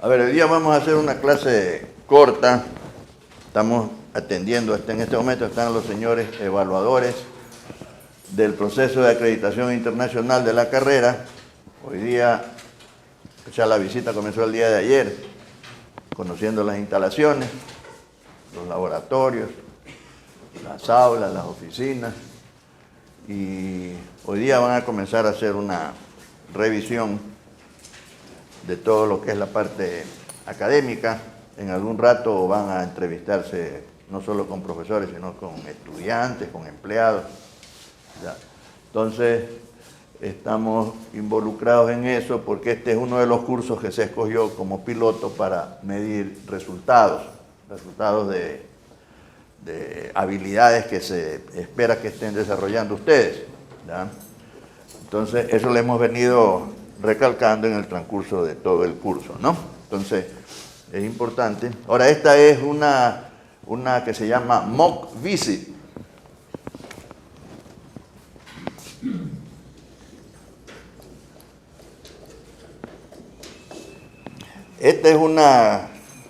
A ver, hoy día vamos a hacer una clase corta. Estamos atendiendo, en este momento están los señores evaluadores del proceso de acreditación internacional de la carrera. Hoy día, ya la visita comenzó el día de ayer, conociendo las instalaciones, los laboratorios, las aulas, las oficinas, y hoy día van a comenzar a hacer una revisión de todo lo que es la parte académica. En algún rato van a entrevistarse no solo con profesores, sino con estudiantes, con empleados. Ya. Entonces, estamos involucrados en eso porque este es uno de los cursos que se escogió como piloto para medir resultados de habilidades que se espera que estén desarrollando ustedes. ¿Ya? Entonces, eso lo hemos venido recalcando en el transcurso de todo el curso, ¿no? Entonces, es importante. Ahora, esta es una que se llama mock visit. Esta es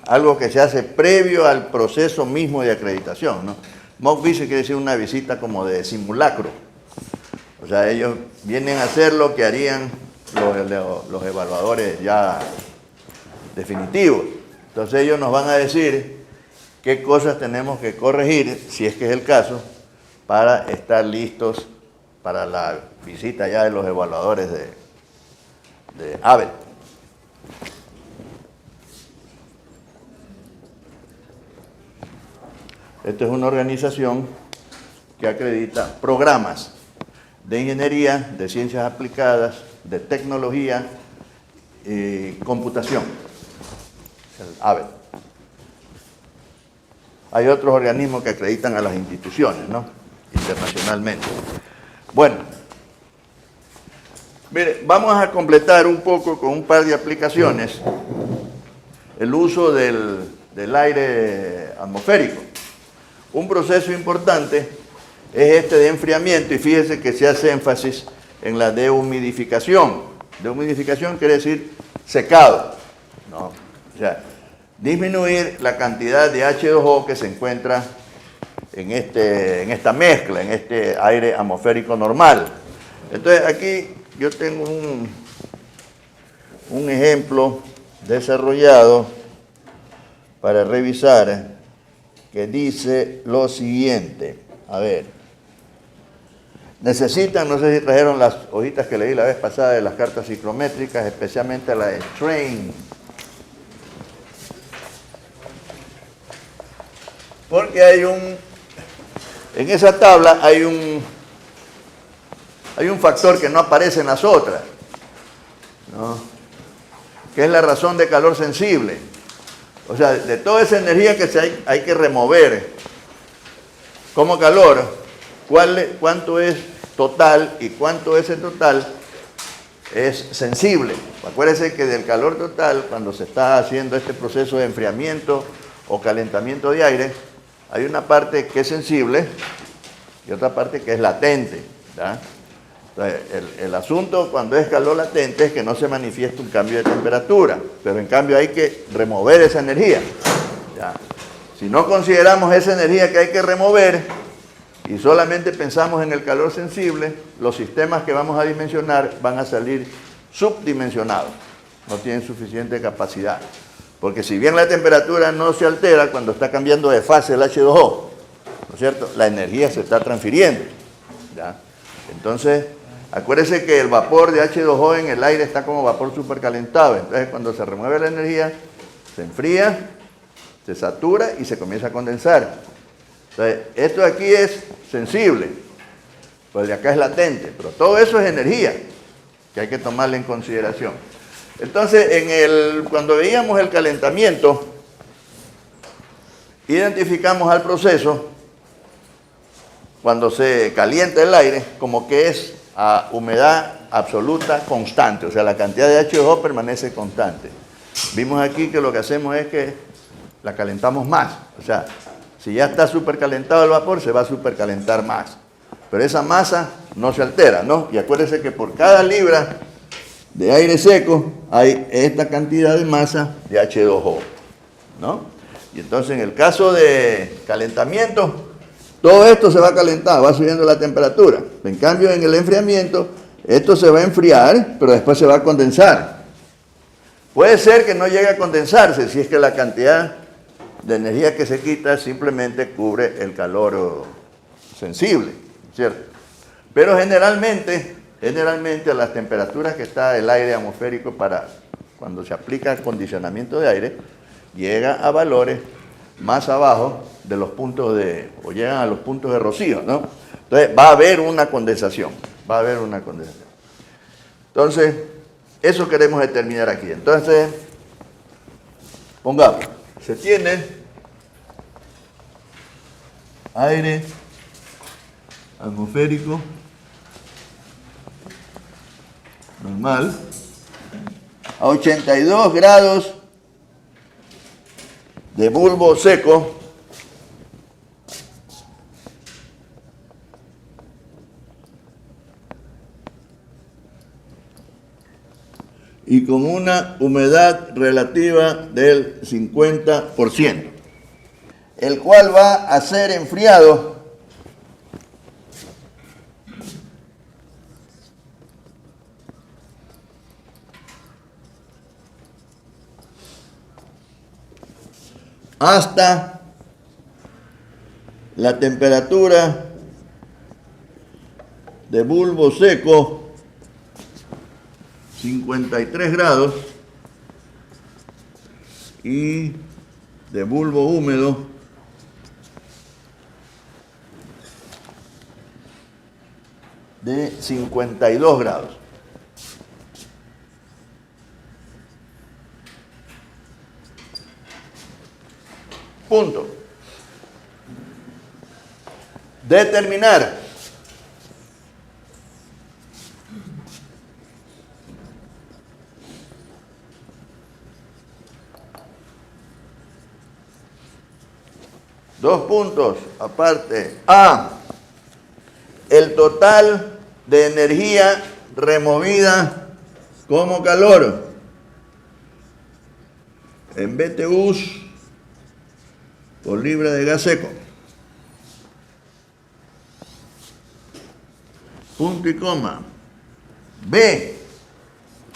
algo que se hace previo al proceso mismo de acreditación, ¿no? Mock visit quiere decir una visita como de simulacro. O sea, ellos vienen a hacer lo que harían los evaluadores ya definitivos. Entonces ellos nos van a decir qué cosas tenemos que corregir, si es que es el caso, para estar listos para la visita ya de los evaluadores de ABET. Esta es una organización que acredita programas de ingeniería, de ciencias aplicadas, de tecnología y computación, el ABET. Hay otros organismos que acreditan a las instituciones, ¿no? Internacionalmente. Bueno, mire, vamos a completar un poco con un par de aplicaciones el uso del aire atmosférico. Un proceso importante es este de enfriamiento, y fíjese que se hace énfasis en la dehumidificación. Dehumidificación quiere decir secado, ¿no? O sea, disminuir la cantidad de H2O que se encuentra en esta mezcla, en este aire atmosférico normal. Entonces, aquí yo tengo un ejemplo desarrollado para revisar que dice lo siguiente. A ver, necesitan, no sé si trajeron las hojitas que leí la vez pasada de las cartas ciclométricas, especialmente la de Train. Porque en esa tabla hay un factor que no aparece en las otras, ¿no? Que es la razón de calor sensible. O sea, de toda esa energía que hay que remover como calor, cuánto es total y cuánto ese total es sensible. Acuérdense que del calor total, cuando se está haciendo este proceso de enfriamiento o calentamiento de aire, hay una parte que es sensible y otra parte que es latente, ¿ya? Entonces, el asunto cuando es calor latente es que no se manifiesta un cambio de temperatura, pero en cambio hay que remover esa energía, ¿ya? Si no consideramos esa energía que hay que remover y solamente pensamos en el calor sensible, los sistemas que vamos a dimensionar van a salir subdimensionados, no tienen suficiente capacidad. Porque si bien la temperatura no se altera cuando está cambiando de fase el H2O, ¿no es cierto? La energía se está transfiriendo, ¿ya? Entonces, acuérdense que el vapor de H2O en el aire está como vapor supercalentado. Entonces, cuando se remueve la energía, se enfría, se satura y se comienza a condensar. Entonces, esto de aquí es sensible, pues de acá es latente, pero todo eso es energía que hay que tomarla en consideración. Entonces, cuando veíamos el calentamiento, identificamos al proceso, cuando se calienta el aire, como que es a humedad absoluta constante, o sea, la cantidad de H2O permanece constante. Vimos aquí que lo que hacemos es que la calentamos más, o sea, si ya está supercalentado el vapor, se va a supercalentar más. Pero esa masa no se altera, ¿no? Y acuérdense que por cada libra de aire seco, hay esta cantidad de masa de H2O, ¿no? Y entonces en el caso de calentamiento, todo esto se va a calentar, va subiendo la temperatura. En cambio, en el enfriamiento, esto se va a enfriar, pero después se va a condensar. Puede ser que no llegue a condensarse si es que la cantidad de energía que se quita simplemente cubre el calor sensible, ¿cierto? Pero generalmente a las temperaturas que está el aire atmosférico para cuando se aplica acondicionamiento de aire, llega a valores más abajo de los puntos o llegan a los puntos de rocío, ¿no? Entonces va a haber una condensación, Entonces, eso queremos determinar aquí. Entonces, pongamos, se tiene aire atmosférico normal a 82 grados de bulbo seco y con una humedad relativa del 50%, el cual va a ser enfriado hasta la temperatura de bulbo seco 53 grados y de bulbo húmedo de 52 grados. Punto. Determinar dos puntos aparte. A, el total de energía removida como calor en BTUs por libra de gas seco. Punto y coma. B,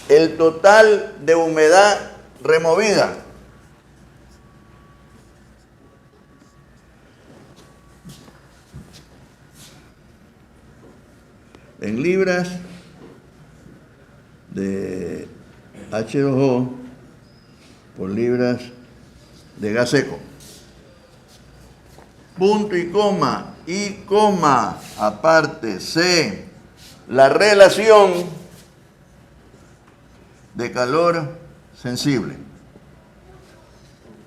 el total de humedad removida en libras de H2O por libras de gas seco. Punto y coma, aparte. C, la relación de calor sensible.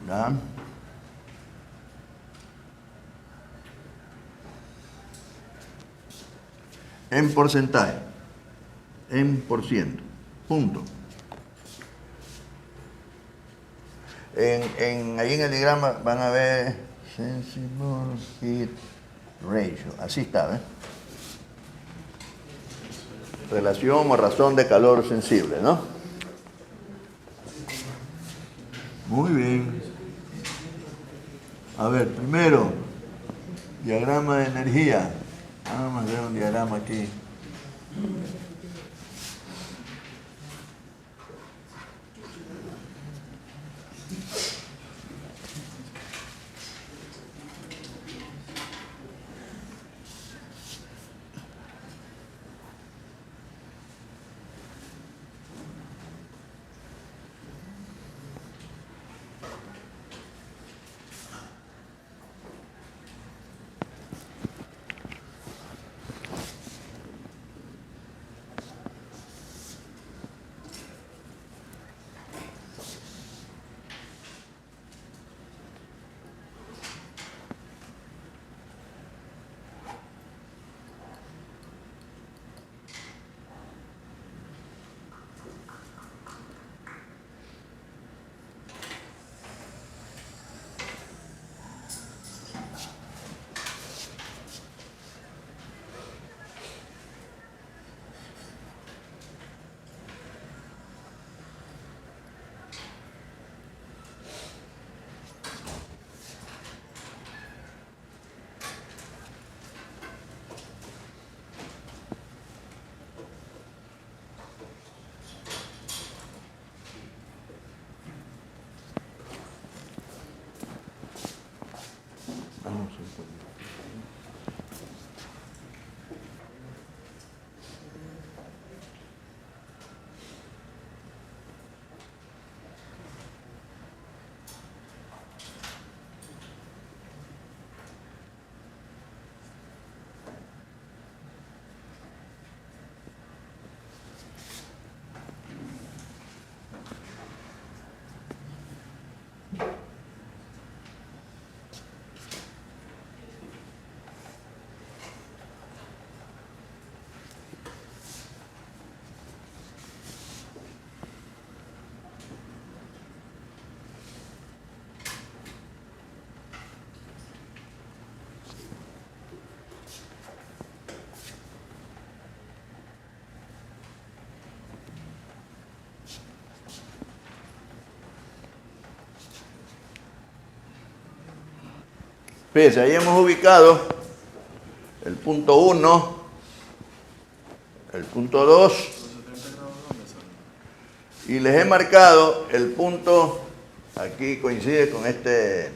¿Ya? En porcentaje, en por ciento, punto. Ahí en el diagrama van a ver sensible heat ratio, así está, ¿eh? Relación o razón de calor sensible, ¿no? Muy bien. A ver, primero, diagrama de energía. Vamos a ver un diagrama aquí. Fíjense, ahí hemos ubicado el punto 1, el punto 2, y les he marcado el punto, aquí coincide con esta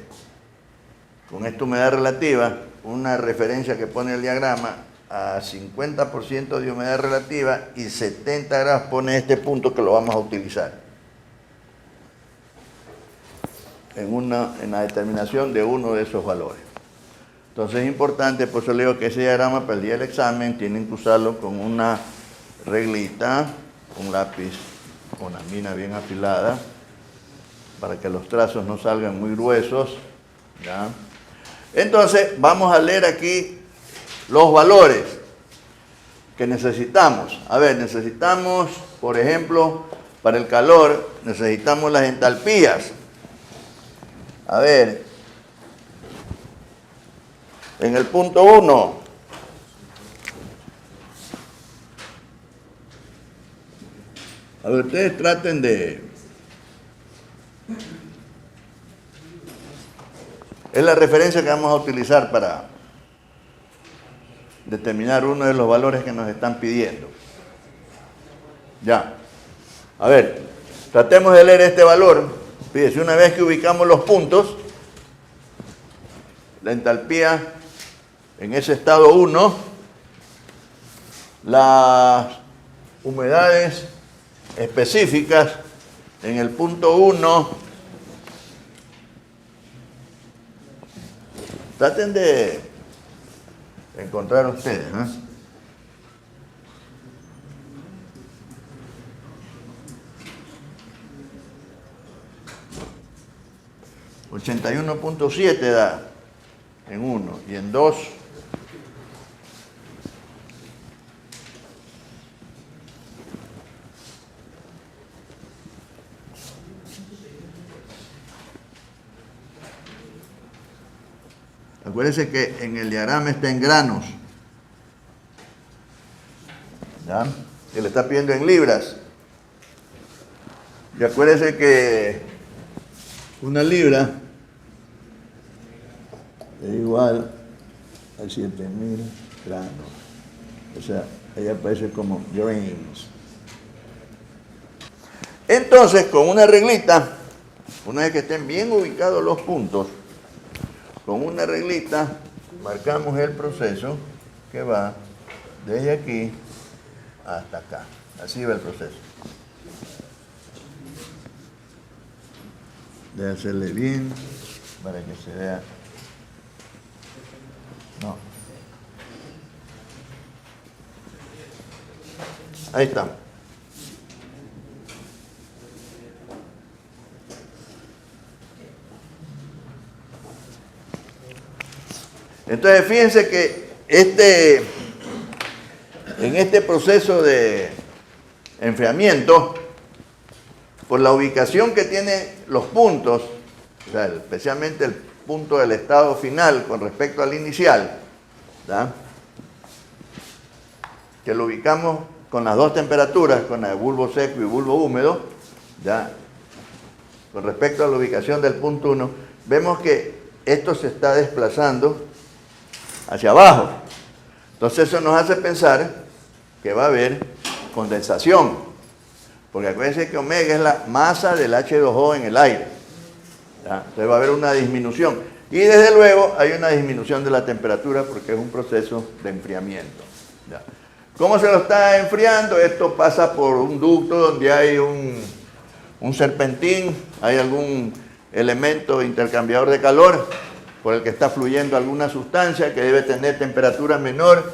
humedad relativa, una referencia que pone el diagrama a 50% de humedad relativa y 70 grados pone este punto que lo vamos a utilizar en la determinación de uno de esos valores. Entonces es importante, por eso le digo que ese diagrama para el día del examen tienen que usarlo con una reglita, un lápiz con la mina bien afilada, para que los trazos no salgan muy gruesos, ¿ya? Entonces vamos a leer aquí los valores que necesitamos. A ver, necesitamos, por ejemplo, para el calor, necesitamos las entalpías. A ver, en el punto 1, a ver, ustedes traten de... Es la referencia que vamos a utilizar para determinar uno de los valores que nos están pidiendo. Ya. A ver, tratemos de leer este valor. Fíjense, una vez que ubicamos los puntos, la entalpía en ese estado 1, las humedades específicas en el punto 1, traten de encontrar ustedes, ¿no? 81.7 da en 1 y en 2 acuérdense que en el diagrama está en granos, ¿ya? Y le está pidiendo en libras. Y acuérdense que una libra es igual a 7.000 granos. O sea, ahí aparece como grains. Entonces, con una reglita, una vez que estén bien ubicados los puntos, con una reglita marcamos el proceso que va desde aquí hasta acá. Así va el proceso. De hacerle bien para que se vea. No. Ahí estamos. Entonces fíjense que en este proceso de enfriamiento, por la ubicación que tienen los puntos, o sea, especialmente el punto del estado final con respecto al inicial, ¿da? Que lo ubicamos con las dos temperaturas, con el bulbo seco y bulbo húmedo, ¿ya? Con respecto a la ubicación del punto 1, vemos que esto se está desplazando hacia abajo. Entonces eso nos hace pensar que va a haber condensación, porque acuérdense que omega es la masa del H2O en el aire, ¿ya? Entonces va a haber una disminución y desde luego hay una disminución de la temperatura porque es un proceso de enfriamiento, ¿ya? ¿Cómo se lo está enfriando? Esto pasa por un ducto donde hay un serpentín, hay algún elemento intercambiador de calor por el que está fluyendo alguna sustancia que debe tener temperatura menor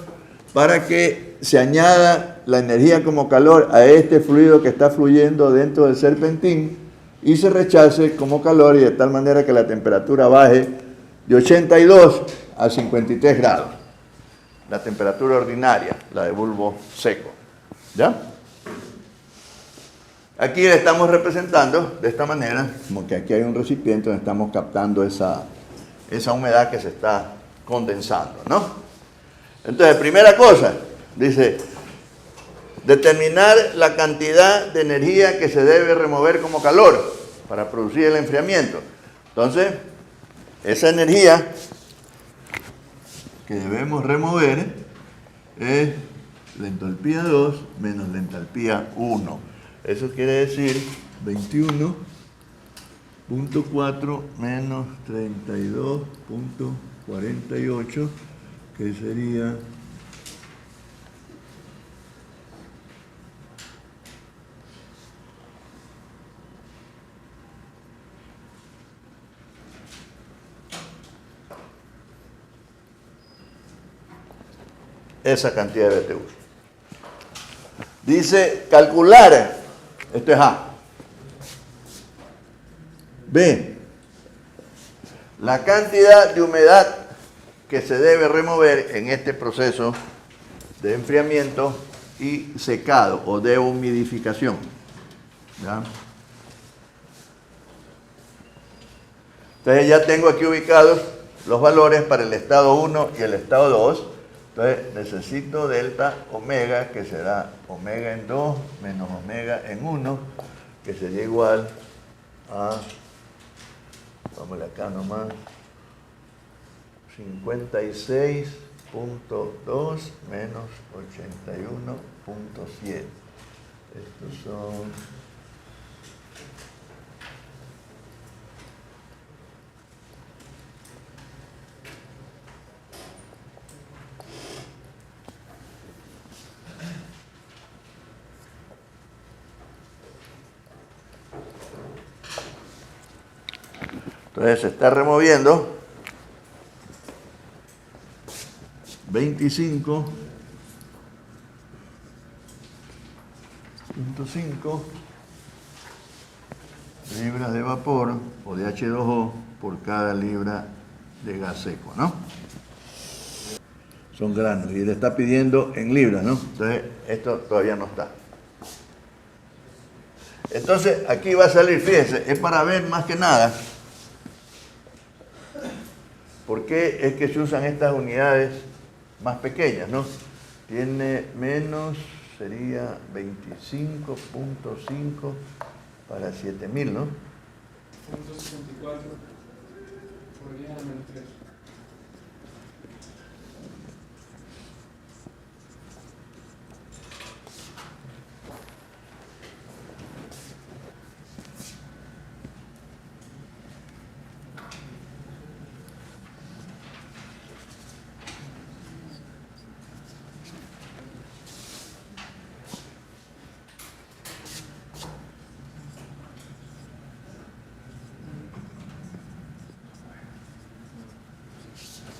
para que se añada la energía como calor a este fluido que está fluyendo dentro del serpentín y se rechace como calor y de tal manera que la temperatura baje de 82 a 53 grados. La temperatura ordinaria, la de bulbo seco. ¿Ya? Aquí le estamos representando de esta manera, como que aquí hay un recipiente donde estamos captando esa humedad que se está condensando, ¿no? Entonces, primera cosa, dice, determinar la cantidad de energía que se debe remover como calor para producir el enfriamiento. Entonces, esa energía que debemos remover es la entalpía 2 menos la entalpía 1. Eso quiere decir 21.4 menos 32.48, que sería esa cantidad de BTU. Dice calcular, esto es A. B, la cantidad de humedad que se debe remover en este proceso de enfriamiento y secado o de humidificación. ¿Ya? Entonces ya tengo aquí ubicados los valores para el estado 1 y el estado 2. Entonces necesito delta omega, que será omega en 2 menos omega en 1, que sería igual a, vamos acá nomás, 56.2 menos 81.7. Estos son entonces se está removiendo 25.5 libras de vapor o de H2O por cada libra de gas seco, ¿no? Son granos y le está pidiendo en libras, ¿no? Entonces esto todavía no está. Entonces aquí va a salir, fíjense, es para ver más que nada por qué es que se usan estas unidades más pequeñas, ¿no? Tiene menos, sería 25.5 para 7000, ¿no? 164 por 10 a la menos 3.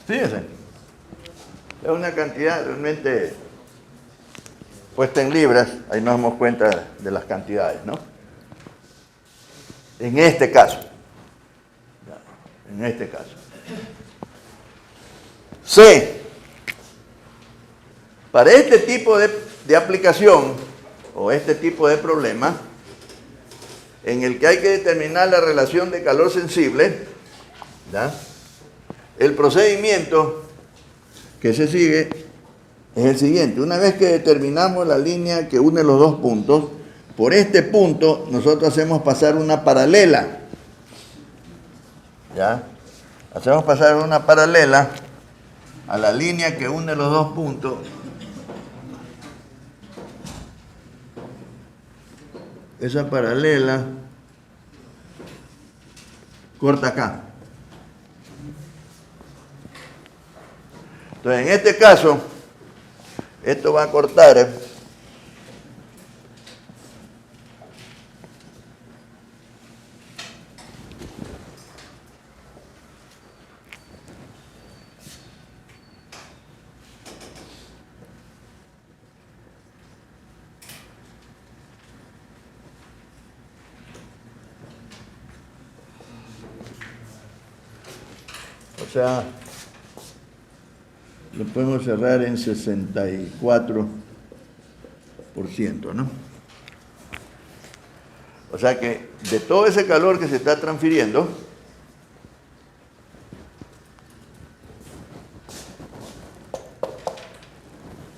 Fíjense, es una cantidad realmente puesta en libras, ahí nos damos cuenta de las cantidades, ¿no? En este caso. C. Para este tipo de aplicación o este tipo de problema, en el que hay que determinar la relación de calor sensible, ¿ya? El procedimiento que se sigue es el siguiente. Una vez que determinamos la línea que une los dos puntos, por este punto nosotros hacemos pasar una paralela. ¿Ya? Hacemos pasar una paralela a la línea que une los dos puntos. Esa paralela corta acá. Entonces, en este caso, esto va a cortar o sea, lo podemos cerrar en 64%, ¿no? O sea que de todo ese calor que se está transfiriendo,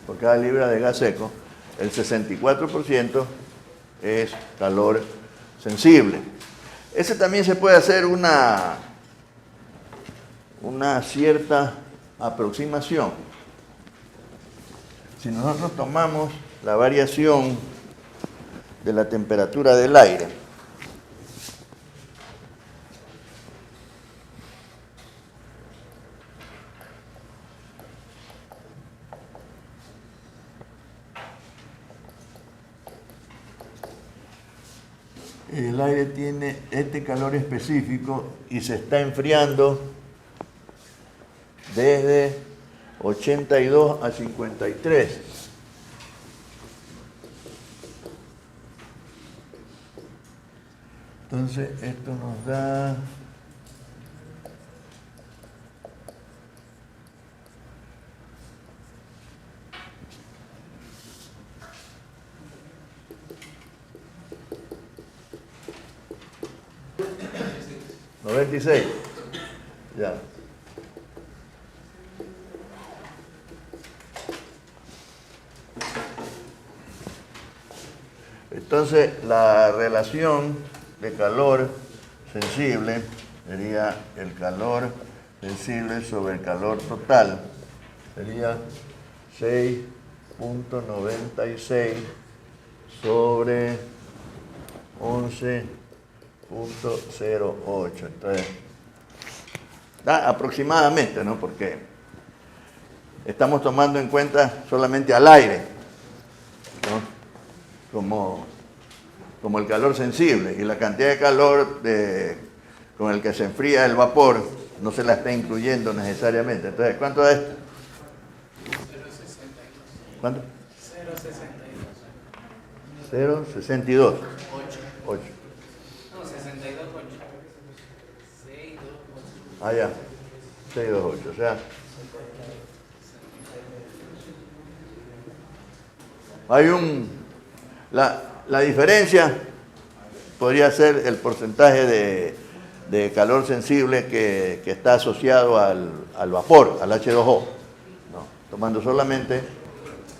por cada libra de gas seco, el 64% es calor sensible. Ese también se puede hacer una cierta aproximación. Si nosotros tomamos la variación de la temperatura del aire, el aire tiene este calor específico y se está enfriando desde 82 a 53. Entonces esto nos da $96. Ya. Entonces, la relación de calor sensible sería el calor sensible sobre el calor total. Sería 6.96 sobre 11.08. Entonces, da aproximadamente, ¿no? Porque estamos tomando en cuenta solamente al aire, ¿no? Como el calor sensible, y la cantidad de calor con el que se enfría el vapor no se la está incluyendo necesariamente. Entonces, ¿cuánto es esto? 0,62. ¿Cuánto? 0,62. 0,62. 8. No, 62, 8. 6, 2, 8. Ah, ya. 628. O sea, hay la diferencia podría ser el porcentaje de calor sensible que está asociado al vapor, al H2O. No, tomando solamente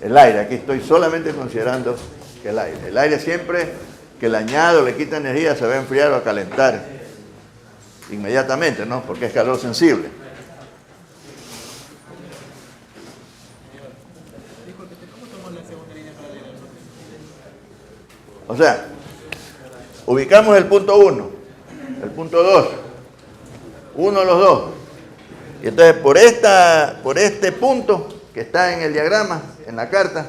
el aire. Aquí estoy solamente considerando que el aire. El aire siempre que le añado, le quita energía, se va a enfriar o a calentar inmediatamente, ¿no? Porque es calor sensible. O sea, ubicamos el punto 1, el punto 2, uno de los dos. Y entonces por este punto que está en el diagrama, en la carta,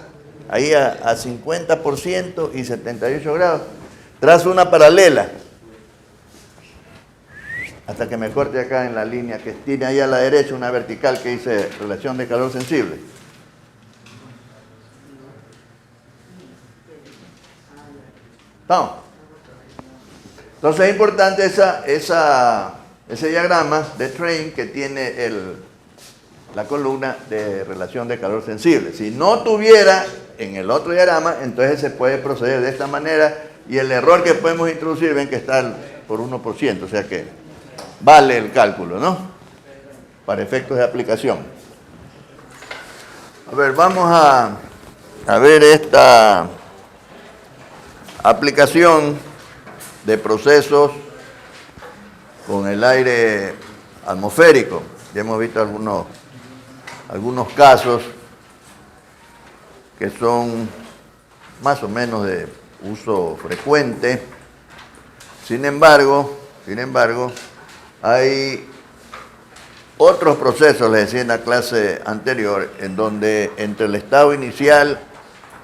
ahí a 50% y 78 grados, trazo una paralela hasta que me corte acá en la línea que tiene ahí a la derecha una vertical que dice relación de calor sensible. ¿Estamos? Entonces es importante ese diagrama de Train que tiene la columna de relación de calor sensible. Si no tuviera en el otro diagrama, entonces se puede proceder de esta manera y el error que podemos introducir, ven que está por 1%, o sea que vale el cálculo, ¿no? Para efectos de aplicación. A ver, vamos a ver esta aplicación de procesos con el aire atmosférico. Ya hemos visto algunos casos que son más o menos de uso frecuente. Sin embargo, hay otros procesos, les decía en la clase anterior, en donde entre el estado inicial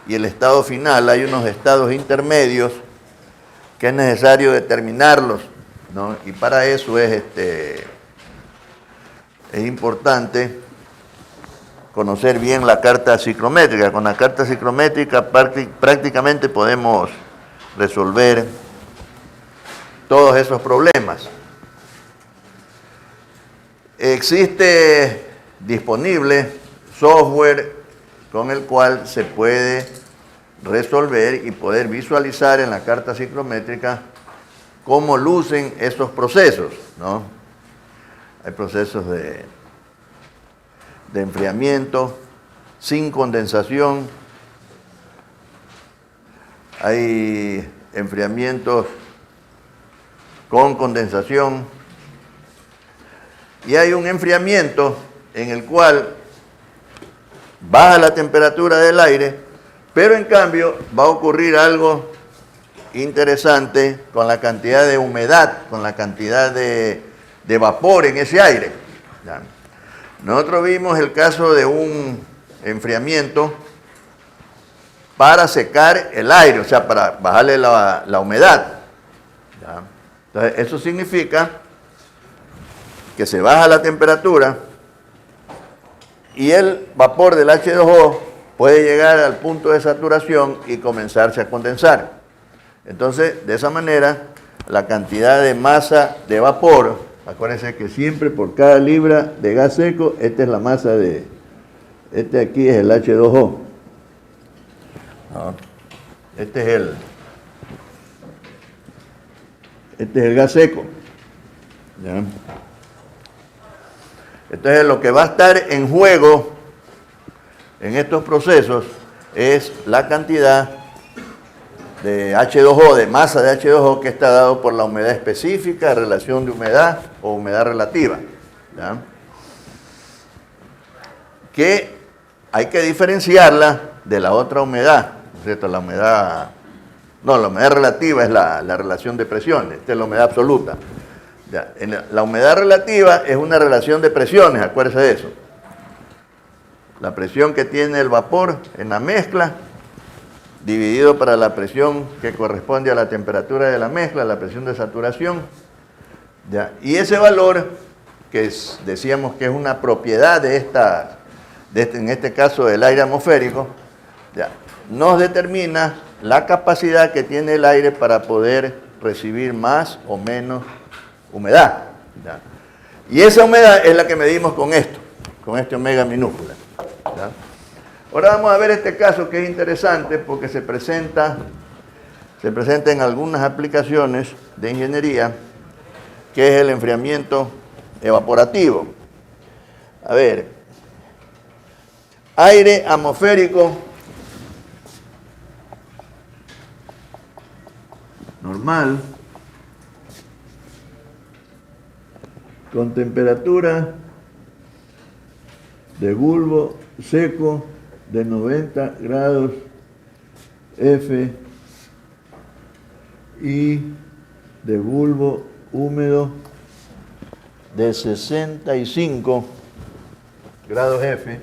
y el estado final hay unos estados intermedios que es necesario determinarlos, ¿no? Y para eso es importante conocer bien la carta ciclométrica. Con la carta ciclométrica prácticamente podemos resolver todos esos problemas. Existe disponible software con el cual se puede resolver y poder visualizar en la carta ciclométrica cómo lucen esos procesos, ¿no? Hay procesos de enfriamiento sin condensación, hay enfriamientos con condensación y hay un enfriamiento en el cual baja la temperatura del aire, pero en cambio va a ocurrir algo interesante con la cantidad de humedad, con la cantidad de vapor en ese aire. ¿Ya? Nosotros vimos el caso de un enfriamiento para secar el aire, o sea, para bajarle la humedad. ¿Ya? Entonces, eso significa que se baja la temperatura y el vapor del H2O puede llegar al punto de saturación y comenzarse a condensar. Entonces, de esa manera, la cantidad de masa de vapor, acuérdense que siempre por cada libra de gas seco, esta es la masa de, este aquí es el H2O. ¿No? Este es el gas seco. ¿Ya? Entonces, lo que va a estar en juego en estos procesos es la cantidad de H2O, de masa de H2O que está dado por la humedad específica, relación de humedad o humedad relativa. ¿Ya? Que hay que diferenciarla de la otra humedad, ¿cierto? La humedad relativa es la relación de presiones, esta es la humedad absoluta. Ya, la humedad relativa es una relación de presiones, acuérdense de eso. La presión que tiene el vapor en la mezcla, dividido para la presión que corresponde a la temperatura de la mezcla, la presión de saturación. Ya, y ese valor, que decíamos que es una propiedad en este caso del aire atmosférico, ya, nos determina la capacidad que tiene el aire para poder recibir más o menos humedad. ¿Ya? Y esa humedad es la que medimos con esto, con este omega minúscula. ¿Ya? Ahora vamos a ver este caso que es interesante porque se presenta en algunas aplicaciones de ingeniería, que es el enfriamiento evaporativo. A ver, aire atmosférico normal, con temperatura de bulbo seco de 90 grados F y de bulbo húmedo de 65 grados F.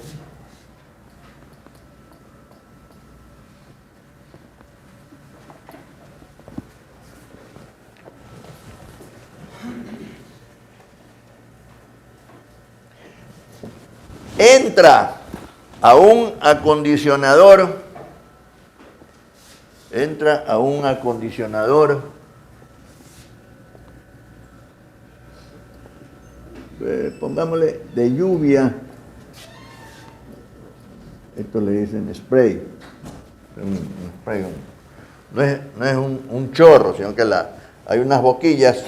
Entra a un acondicionador, pongámosle de lluvia, esto le dicen spray, no es un chorro, sino que hay unas boquillas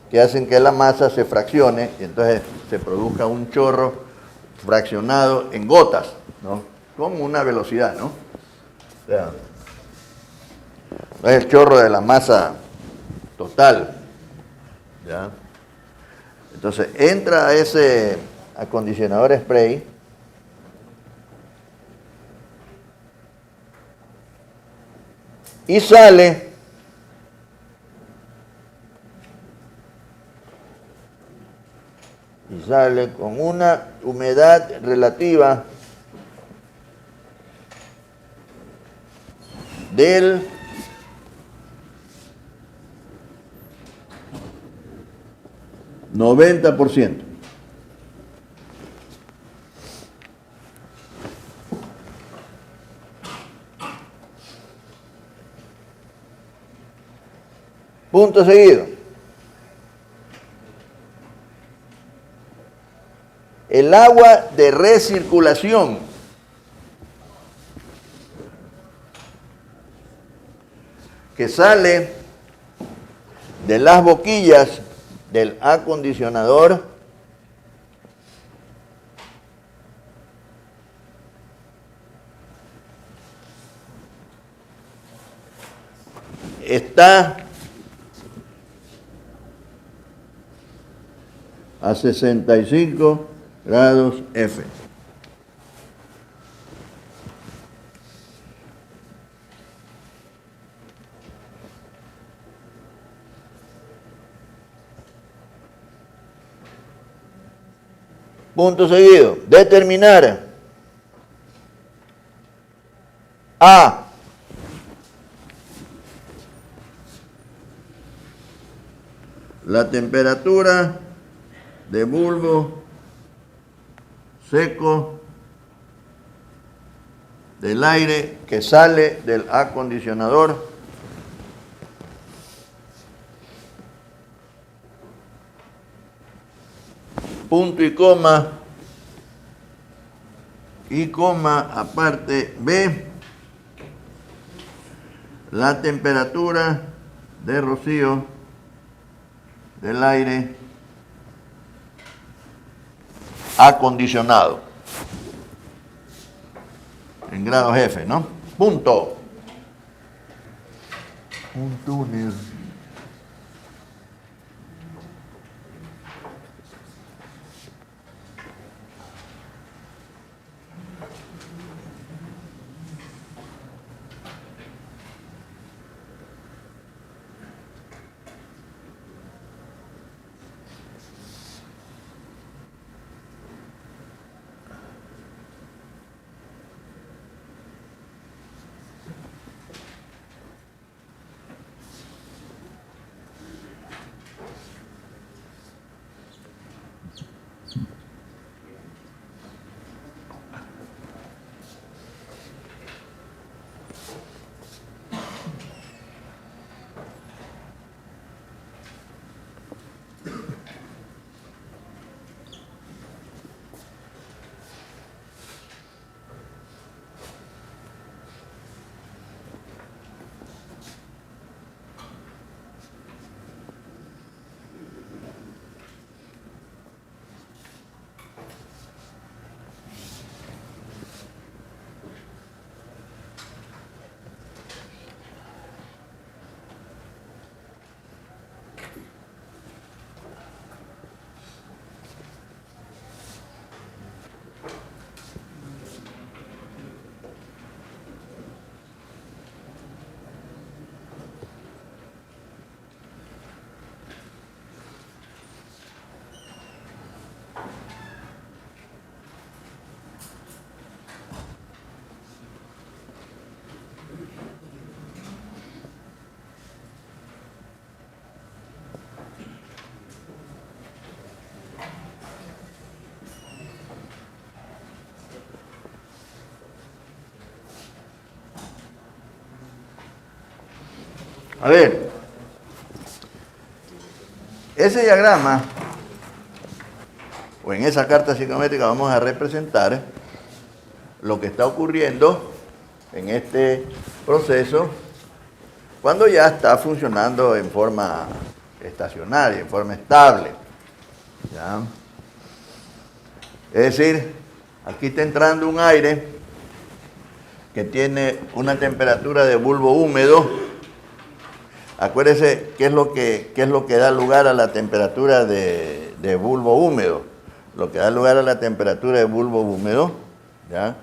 que hacen que la masa se fraccione y entonces se produzca un chorro fraccionado en gotas, ¿no? Con una velocidad, ¿no? O sea, no es el chorro de la masa total, ¿ya? Entonces entra a ese acondicionador spray y sale con una humedad relativa del 90%. Punto seguido. El agua de recirculación que sale de las boquillas del acondicionador está a 65 grados F. Punto seguido. Determinar A. La temperatura de bulbo seco del aire que sale del acondicionador punto y coma aparte B, la temperatura de rocío del aire acondicionado en grados F, ¿no? Punto. Un túnel. A ver, ese diagrama, o en esa carta psicométrica vamos a representar lo que está ocurriendo en este proceso cuando ya está funcionando en forma estacionaria, en forma estable. ¿Ya? Es decir, aquí está entrando un aire que tiene una temperatura de bulbo húmedo. Acuérdese qué es lo que da lugar a la temperatura de bulbo húmedo. Lo que da lugar a la temperatura de bulbo húmedo, ¿ya?,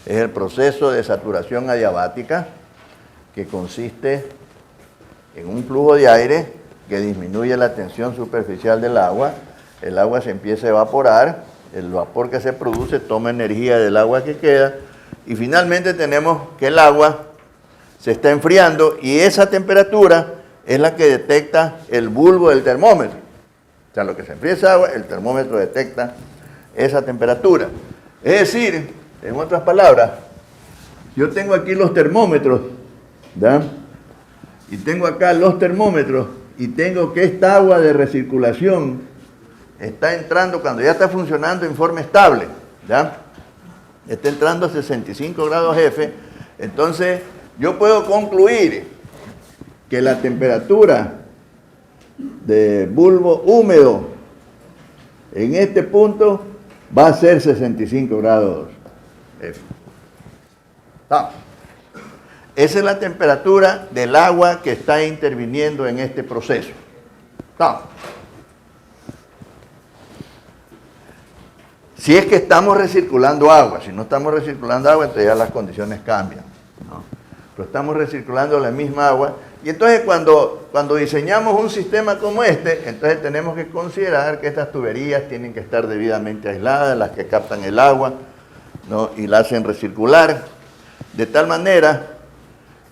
es el proceso de saturación adiabática, que consiste en un flujo de aire que disminuye la tensión superficial del agua. El agua se empieza a evaporar, el vapor que se produce toma energía del agua que queda, y finalmente tenemos que el agua se está enfriando y esa temperatura es la que detecta el bulbo del termómetro. O sea, lo que se enfría es agua, el termómetro detecta esa temperatura. Es decir, en otras palabras, yo tengo aquí los termómetros, ¿ya?, y tengo acá los termómetros, y tengo que esta agua de recirculación está entrando, cuando ya está funcionando en forma estable, ¿ya?, está entrando a 65 grados F, entonces yo puedo concluir que la temperatura de bulbo húmedo en este punto va a ser 65 grados F. Esa es la temperatura del agua que está interviniendo en este proceso. Si es que estamos recirculando agua. Si no estamos recirculando agua, entonces ya las condiciones cambian, ¿no? Pero estamos recirculando la misma agua. Y entonces cuando diseñamos un sistema como este, entonces tenemos que considerar que estas tuberías tienen que estar debidamente aisladas, las que captan el agua, ¿no? Y la hacen recircular, de tal manera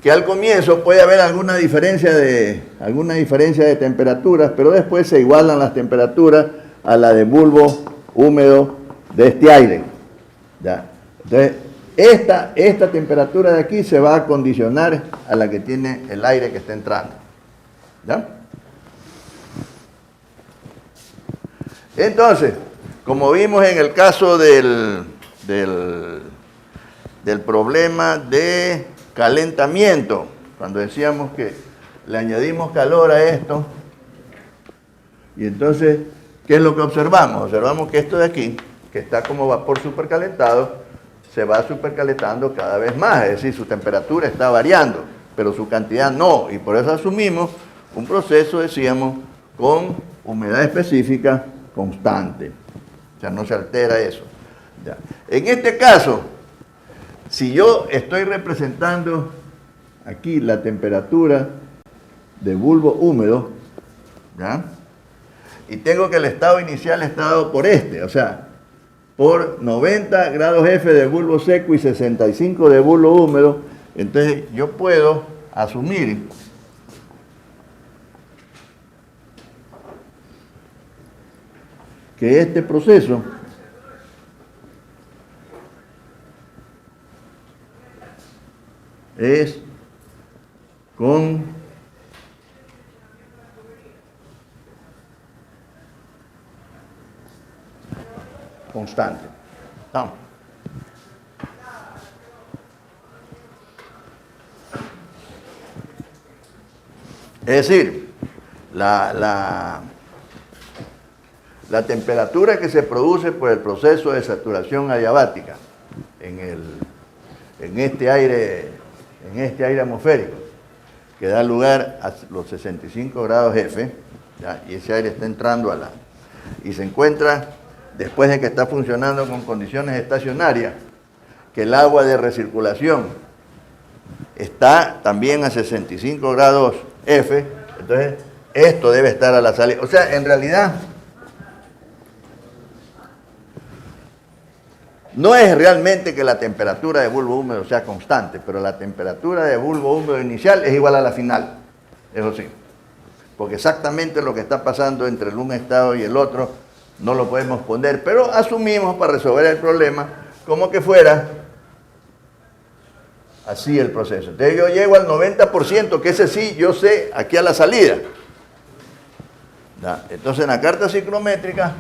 que al comienzo puede haber alguna diferencia de temperaturas, pero después se igualan las temperaturas a la de bulbo húmedo de este aire, ¿ya? Entonces, esta temperatura de aquí se va a condicionar a la que tiene el aire que está entrando, ¿ya? Entonces, como vimos en el caso del problema de calentamiento, cuando decíamos que le añadimos calor a esto, y entonces, ¿qué es lo que observamos? Observamos que esto de aquí, que está como vapor supercalentado, se va supercalentando cada vez más, es decir, su temperatura está variando, pero su cantidad no, y por eso asumimos un proceso, decíamos, con humedad específica constante. O sea, no se altera eso. Ya. En este caso, si yo estoy representando aquí la temperatura de bulbo húmedo, ¿ya? Y tengo que el estado inicial está dado por o sea, por 90 grados F de bulbo seco y 65 de bulbo húmedo, entonces yo puedo asumir que este proceso es con constante. ¿No? Es decir, la temperatura que se produce por el proceso de saturación adiabática en este aire atmosférico, que da lugar a los 65 grados F, ¿ya? Y ese aire está entrando y se encuentra, después de que está funcionando con condiciones estacionarias, que el agua de recirculación está también a 65 grados F, entonces esto debe estar a la salida. O sea, en realidad, no es realmente que la temperatura de bulbo húmedo sea constante, pero la temperatura de bulbo húmedo inicial es igual a la final, eso sí. Porque exactamente lo que está pasando entre un estado y el otro no lo podemos poner, pero asumimos para resolver el problema como que fuera así el proceso. Entonces yo llego al 90%, que ese sí yo sé aquí a la salida. ¿Ya? Entonces en la carta ciclométrica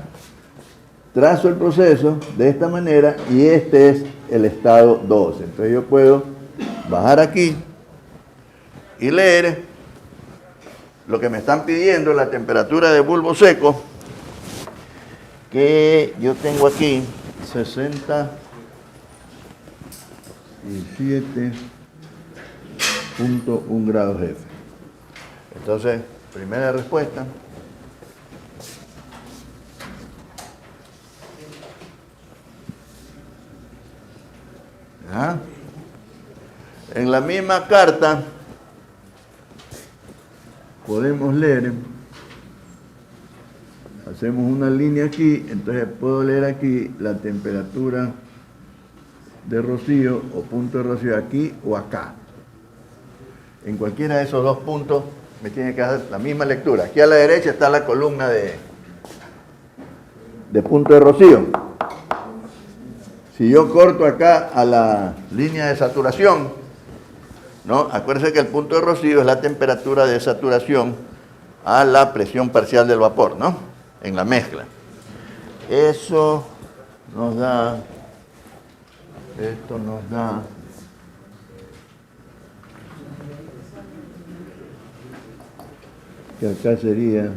trazo el proceso de esta manera y este es el estado 12. Entonces yo puedo bajar aquí y leer lo que me están pidiendo, la temperatura de bulbo seco, que yo tengo aquí 67.1 grados F. Entonces, primera respuesta. ¿Ya? En la misma carta podemos leer, hacemos una línea aquí, entonces puedo leer aquí la temperatura de rocío o punto de rocío aquí o acá. En cualquiera de esos dos puntos me tiene que hacer la misma lectura. Aquí a la derecha está la columna de punto de rocío. Si yo corto acá a la línea de saturación, ¿no? Acuérdense que el punto de rocío es la temperatura de saturación a la presión parcial del vapor, ¿no? En la mezcla. Eso nos da, esto nos da que acá sería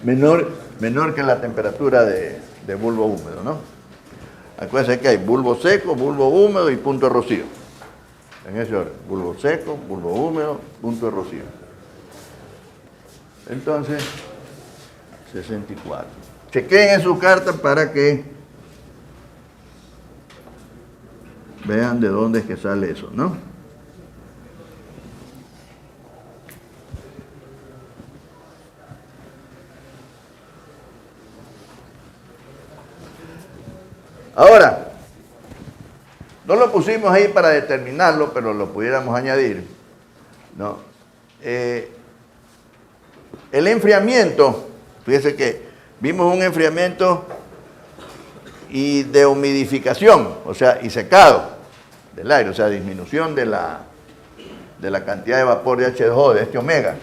menor que la temperatura de bulbo húmedo, ¿no? Acuérdense que hay bulbo seco, bulbo húmedo y punto de rocío. En ese orden, bulbo seco, bulbo húmedo, punto de rocío. Entonces, 64. Chequen en su carta para que vean de dónde es que sale eso, ¿no? Ahora, no lo pusimos ahí para determinarlo, pero lo pudiéramos añadir, ¿no? El enfriamiento, fíjese que vimos un enfriamiento y de humidificación, o sea, y secado del aire, o sea, disminución de la cantidad de vapor de H2O, de este omega.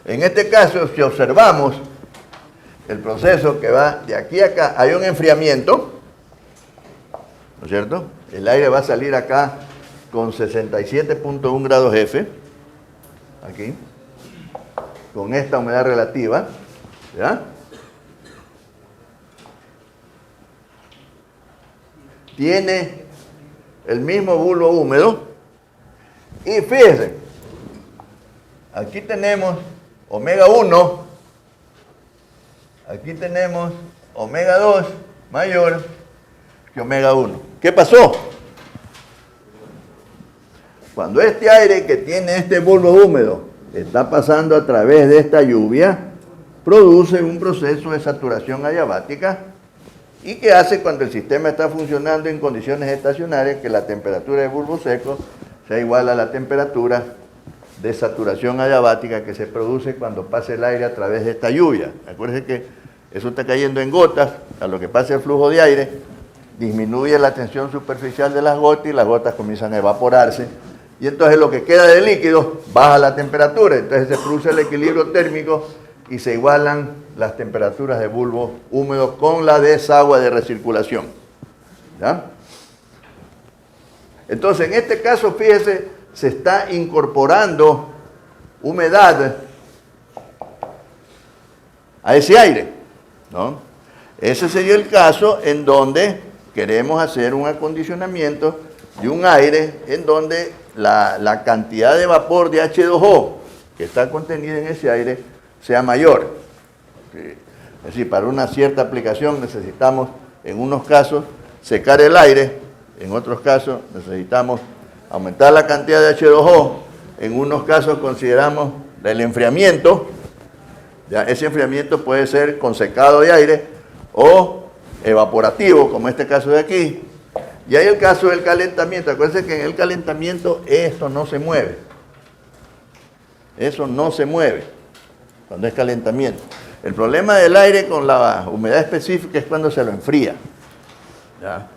En este caso, si observamos el proceso que va de aquí a acá, hay un enfriamiento, ¿no es cierto? El aire va a salir acá con 67.1 grados F, aquí, con esta humedad relativa, ¿ya? Tiene el mismo bulbo húmedo y fíjense, aquí tenemos omega 1, aquí tenemos omega 2 mayor que omega 1. ¿Qué pasó? Cuando este aire que tiene este bulbo húmedo está pasando a través de esta lluvia, produce un proceso de saturación adiabática y que hace cuando el sistema está funcionando en condiciones estacionarias que la temperatura del bulbo seco sea igual a la temperatura de saturación adiabática que se produce cuando pasa el aire a través de esta lluvia. Acuérdense que eso está cayendo en gotas, a lo que pasa el flujo de aire, disminuye la tensión superficial de las gotas y las gotas comienzan a evaporarse. Y entonces lo que queda de líquido baja la temperatura, entonces se produce el equilibrio térmico y se igualan las temperaturas de bulbo húmedo con la desagüe de recirculación. ¿Ya? Entonces, en este caso, fíjese, se está incorporando humedad a ese aire, ¿no? Ese sería el caso en donde queremos hacer un acondicionamiento de un aire en donde la cantidad de vapor de H2O que está contenida en ese aire sea mayor. Es decir, para una cierta aplicación necesitamos, en unos casos, secar el aire, en otros casos necesitamos aumentar la cantidad de H2O, en unos casos consideramos el enfriamiento, ya ese enfriamiento puede ser con secado de aire o evaporativo, como este caso de aquí. Y hay el caso del calentamiento. Acuérdense que en el calentamiento esto no se mueve. Eso no se mueve cuando es calentamiento. El problema del aire con la humedad específica es cuando se lo enfría. ¿Ya?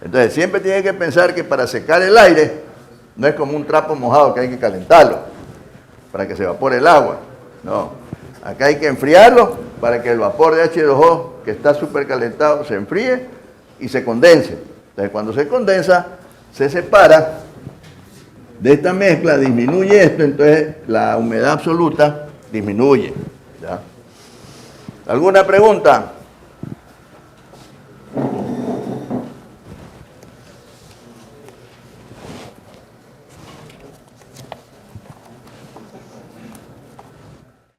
Entonces siempre tiene que pensar que para secar el aire no es como un trapo mojado que hay que calentarlo para que se evapore el agua. No, acá hay que enfriarlo para que el vapor de H2O que está supercalentado se enfríe y se condense. Entonces cuando se condensa se separa de esta mezcla, disminuye esto, entonces la humedad absoluta disminuye. ¿Ya? ¿Alguna pregunta?